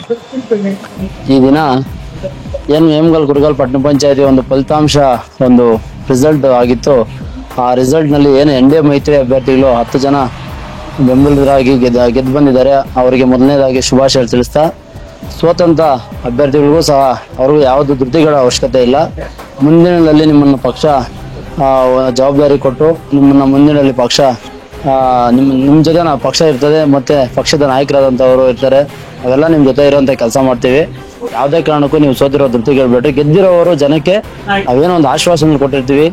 ಈ ದಿನ ಏನು ಹೇಮಗಲ್ ಕುರುಗಲ್ ಪಟ್ಟಣ ಪಂಚಾಯತಿ ಒಂದು ಫಲಿತಾಂಶ ಒಂದು ರಿಸಲ್ಟ್ ಆಗಿತ್ತು. ಆ ರಿಸಲ್ಟ್ನಲ್ಲಿ ಏನು NDA ಮೈತ್ರಿ ಅಭ್ಯರ್ಥಿಗಳು 10 ಜನ ಬೆಂಬಲಿಗರಾಗಿ ಗೆದ್ದು ಬಂದಿದ್ದಾರೆ. ಅವರಿಗೆ ಮೊದಲನೇದಾಗಿ ಶುಭಾಶಯ ತಿಳಿಸ್ತಾ, ಸ್ವತಂತ್ರ ಅಭ್ಯರ್ಥಿಗಳಿಗೂ ಸಹ ಅವ್ರಿಗೂ ಯಾವುದು ಧೃತಿಗಳ ಅವಶ್ಯಕತೆ ಇಲ್ಲ. ಮುಂದಿನಲ್ಲಿ ನಿಮ್ಮನ್ನು ಪಕ್ಷ ಜವಾಬ್ದಾರಿ ಕೊಟ್ಟು ನಿಮ್ಮನ್ನು ಮುಂದಿನಲ್ಲಿ ಪಕ್ಷ ನಿಮ್ಮ ಜೊತೆ ಪಕ್ಷ ಇರ್ತದೆ, ಮತ್ತೆ ಪಕ್ಷದ ನಾಯಕರಾದಂಥವರು ಇರ್ತಾರೆ. ಅವೆಲ್ಲ ನಿಮ್ಮ ಜೊತೆ ಇರುವಂಥ ಕೆಲಸ ಮಾಡ್ತೀವಿ. ಯಾವುದೇ ಕಾರಣಕ್ಕೂ ನೀವು ಸೋತಿರೋ ಧೃತಿಗಳು ಗೆದ್ದಿರೋವರು ಜನಕ್ಕೆ ಅವೇನೋ ಒಂದು ಆಶ್ವಾಸನೆ ಕೊಟ್ಟಿರ್ತೀವಿ.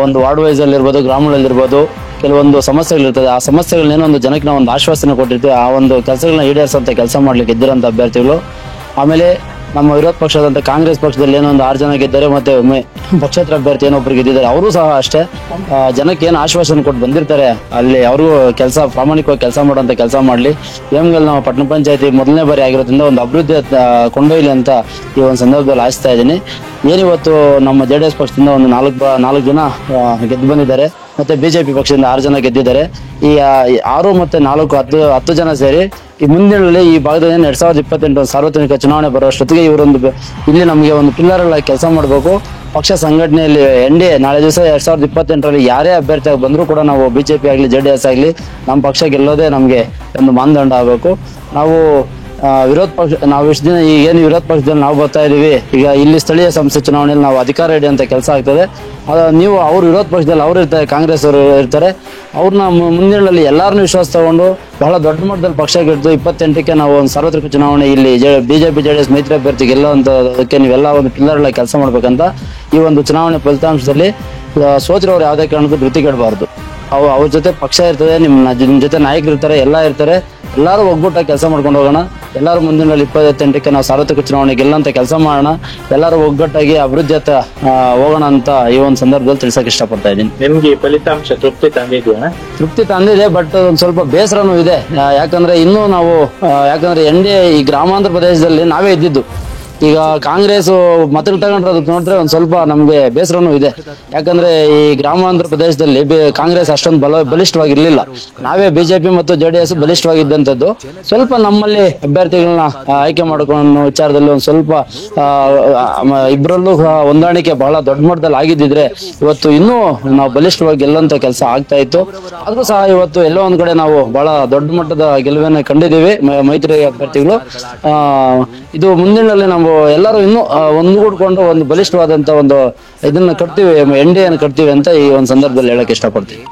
ಒಂದು ವಾರ್ಡ್ ವೈಸ್ ಅಲ್ಲಿ ಇರ್ಬೋದು, ಗ್ರಾಮಗಳಲ್ಲಿರ್ಬೋದು, ಕೆಲವೊಂದು ಸಮಸ್ಯೆಗಳಿರ್ತದೆ. ಆ ಸಮಸ್ಯೆಗಳನ್ನೇನೋ ಒಂದು ಜನಕ್ಕೆ ನಾವು ಒಂದು ಆಶ್ವಾಸನೆ ಕೊಟ್ಟಿರ್ತೀವಿ. ಆ ಒಂದು ಕೆಲಸಗಳನ್ನ ಈಡೇರಿಸೋಂಥ ಕೆಲಸ ಮಾಡ್ಲಿಕ್ಕೆ ಗೆದ್ದಿರೋಂಥ ಅಭ್ಯರ್ಥಿಗಳು. ಆಮೇಲೆ ನಮ್ಮ ವಿರೋಧ ಪಕ್ಷದಂತ ಕಾಂಗ್ರೆಸ್ ಪಕ್ಷದಲ್ಲಿ ಏನೋ ಒಂದು 6 ಜನ ಗೆದ್ದರೆ, ಮತ್ತೆ ಪಕ್ಷೇತರ ಅಭ್ಯರ್ಥಿ ಏನೊಬ್ರು ಗೆದ್ದಿದ್ದಾರೆ. ಅವರು ಸಹ ಅಷ್ಟೇ ಜನಕ್ಕೆ ಏನು ಆಶ್ವಾಸನೆ ಕೊಟ್ಟು ಬಂದಿರ್ತಾರೆ, ಅಲ್ಲಿ ಅವ್ರಿಗೂ ಪ್ರಾಮಾಣಿಕವಾಗಿ ಕೆಲಸ ಮಾಡುವಂತ ಕೆಲಸ ಮಾಡಲಿ. ಹೇಮಗಲ್ ನಮ್ಮ ಪಟ್ಟಣ ಪಂಚಾಯತಿ ಮೊದಲನೇ ಬಾರಿ ಆಗಿರೋದ್ರಿಂದ ಒಂದು ಅಭಿವೃದ್ಧಿ ಕೊಂಡೊಯ್ಲಿ ಅಂತ ಈ ಒಂದು ಸಂದರ್ಭದಲ್ಲಿ ಆಶಿಸ್ತಾ ಇದ್ದೀನಿ. ಏನಿವತ್ತು ನಮ್ಮ JDS ಪಕ್ಷದಿಂದ ಒಂದು 4 ಜನ ಗೆದ್ದು ಬಂದಿದ್ದಾರೆ, ಮತ್ತೆ BJP ಪಕ್ಷದಿಂದ 6 ಜನ ಗೆದ್ದಿದ್ದಾರೆ. ಈ 6 ಮತ್ತೆ 4 10 ಜನ ಸೇರಿ ಈ ಮುಂದಿನಲ್ಲಿ ಈ ಭಾಗದಲ್ಲಿ 2028 ಸಾರ್ವತ್ರಿಕ ಚುನಾವಣೆ ಬರುವಷ್ಟೊತ್ತಿಗೆ ಇವರೊಂದು ಇಲ್ಲಿ ನಮಗೆ ಒಂದು ಪಿಲ್ಲರ್ ಕೆಲಸ ಮಾಡಬೇಕು. ಪಕ್ಷ ಸಂಘಟನೆಯಲ್ಲಿ NDA ನಾಳೆ ದಿವಸ 2028ರಲ್ಲಿ ಯಾರೇ ಅಭ್ಯರ್ಥಿಯಾಗಿ ಬಂದರೂ ಕೂಡ ನಾವು BJP ಆಗಲಿ JDS ಆಗಲಿ ನಮ್ಮ ಪಕ್ಷ ಗೆಲ್ಲೋದೇ ನಮಗೆ ಒಂದು ಮಾನದಂಡ ಆಗಬೇಕು. ನಾವು ವಿರೋಧ ಪಕ್ಷ ಇಷ್ಟು ದಿನ ಏನು ವಿರೋಧ ಪಕ್ಷದಲ್ಲಿ ನಾವು ಬರ್ತಾ ಇದೀವಿ, ಈಗ ಇಲ್ಲಿ ಸ್ಥಳೀಯ ಸಂಸ್ಥೆ ಚುನಾವಣೆಯಲ್ಲಿ ನಾವು ಅಧಿಕಾರ ಹಿಡಿಯುವಂತ ಕೆಲಸ ಆಗ್ತದೆ. ನೀವು ಅವ್ರ ವಿರೋಧ ಪಕ್ಷದಲ್ಲಿ ಅವ್ರು ಇರ್ತಾರೆ, ಕಾಂಗ್ರೆಸ್ ಅವರು ಇರ್ತಾರೆ. ಅವ್ರನ್ನ ಮುಂದಿನಲ್ಲಿ ಎಲ್ಲಾರನ್ನೂ ವಿಶ್ವಾಸ ತಗೊಂಡು ಬಹಳ ದೊಡ್ಡ ಮಟ್ಟದಲ್ಲಿ ಪಕ್ಷ ಗೆದ್ದು 28ಕ್ಕೆ ನಾವು ಒಂದು ಸಾರ್ವತ್ರಿಕ ಚುನಾವಣೆ ಇಲ್ಲಿ BJP JDS ಮೈತ್ರಿ ಅಭ್ಯರ್ಥಿ ಗೆಲ್ಲುವಂತದಕ್ಕೆ ನೀವೆಲ್ಲ ಒಂದು ಪಿಲ್ಲರ್ ಕೆಲಸ ಮಾಡ್ಬೇಕಂತ ಈ ಒಂದು ಚುನಾವಣೆ ಫಲಿತಾಂಶದಲ್ಲಿ ಸೋತಿರೋರು ಯಾವುದೇ ಕಾರಣಕ್ಕೂ ಧೃತಿಗೆಡಬಾರ್ದು. ಅವ್ರ ಜೊತೆ ಪಕ್ಷ ಇರ್ತದೆ, ನಿಮ್ಮ ಜೊತೆ ನಾಯಕರು ಇರ್ತಾರೆ, ಎಲ್ಲ ಇರ್ತಾರೆ. ಎಲ್ಲರೂ ಒಗ್ಗೂಟಾಗಿ ಕೆಲಸ ಮಾಡ್ಕೊಂಡು ಹೋಗೋಣ. ಎಲ್ಲರೂ ಮುಂದಿನಲ್ಲಿ 28ಕ್ಕೆ ನಾವು ಸಾರ್ವತ್ರಿಕ ಚುನಾವಣೆ ಗೆಲ್ಲಂತ ಕೆಲಸ ಮಾಡೋಣ. ಎಲ್ಲರೂ ಒಗ್ಗಟ್ಟಾಗಿ ಅಭಿವೃದ್ಧಿ ಹತ್ತ ಹೋಗೋಣ ಅಂತ ಈ ಒಂದು ಸಂದರ್ಭದಲ್ಲಿ ತಿಳಿಸಕ್ಕೆ ಇಷ್ಟಪಡ್ತಾ ಇದ್ದೀನಿ. ನಿಮ್ಗೆ ಫಲಿತಾಂಶ ತೃಪ್ತಿ ತಂದಿದ್ಯಾ? ತೃಪ್ತಿ ತಂದಿದೆ, ಬಟ್ ಒಂದ್ ಸ್ವಲ್ಪ ಬೇಸರನೂ ಇದೆ. ಯಾಕಂದ್ರೆ ಇನ್ನೂ ನಾವು NDA ಈ ಗ್ರಾಮಾಂತರ ಪ್ರದೇಶದಲ್ಲಿ ನಾವೇ ಇದ್ದಿದ್ದು. ಈಗ ಕಾಂಗ್ರೆಸ್ ಮತ ತಗೊಂಡ್ರೆ ನೋಡಿದ್ರೆ ಒಂದ್ ಸ್ವಲ್ಪ ನಮ್ಗೆ ಬೇಸರನೂ ಇದೆ. ಯಾಕಂದ್ರೆ ಈ ಗ್ರಾಮಾಂತರ ಪ್ರದೇಶದಲ್ಲಿ ಕಾಂಗ್ರೆಸ್ ಅಷ್ಟೊಂದು ಬಲಿಷ್ಠವಾಗಿರ್ಲಿಲ್ಲ. ನಾವೇ BJP ಮತ್ತು JDS ಬಲಿಷ್ಠವಾಗಿದ್ದಂಥದ್ದು. ಸ್ವಲ್ಪ ನಮ್ಮಲ್ಲಿ ಅಭ್ಯರ್ಥಿಗಳನ್ನ ಆಯ್ಕೆ ಮಾಡ್ಕೊಳ್ಳೋ ವಿಚಾರದಲ್ಲಿ ಒಂದ್ ಸ್ವಲ್ಪ ಇಬ್ಬರಲ್ಲೂ ಹೊಂದಾಣಿಕೆ ಬಹಳ ದೊಡ್ಡ ಮಟ್ಟದಲ್ಲಿ ಆಗಿದ್ದಿದ್ರೆ ಇವತ್ತು ಇನ್ನೂ ನಾವು ಬಲಿಷ್ಠವಾಗಿ ಗೆಲ್ಲುವಂತ ಕೆಲಸ ಆಗ್ತಾ ಇತ್ತು. ಆದ್ರೂ ಸಹ ಇವತ್ತು ಎಲ್ಲೋ ಒಂದ್ ಕಡೆ ನಾವು ಬಹಳ ದೊಡ್ಡ ಮಟ್ಟದ ಗೆಲುವನ್ನು ಕಂಡಿದ್ದೀವಿ ಮೈತ್ರಿ ಅಭ್ಯರ್ಥಿಗಳು. ಇದು ಮುಂದಿನಲ್ಲಿ ನಾವು ಎಲ್ಲರೂ ಇನ್ನೂ ಒಂದುಗೂಡ್ಕೊಂಡು ಒಂದು ಬಲಿಷ್ಠವಾದಂತ ಒಂದು ಇದನ್ನ ಕಟ್ತೀವಿ, NDA ಕಟ್ತೀವಿ ಅಂತ ಈ ಒಂದು ಸಂದರ್ಭದಲ್ಲಿ ಹೇಳಕ್ ಇಷ್ಟಪಡ್ತೀವಿ.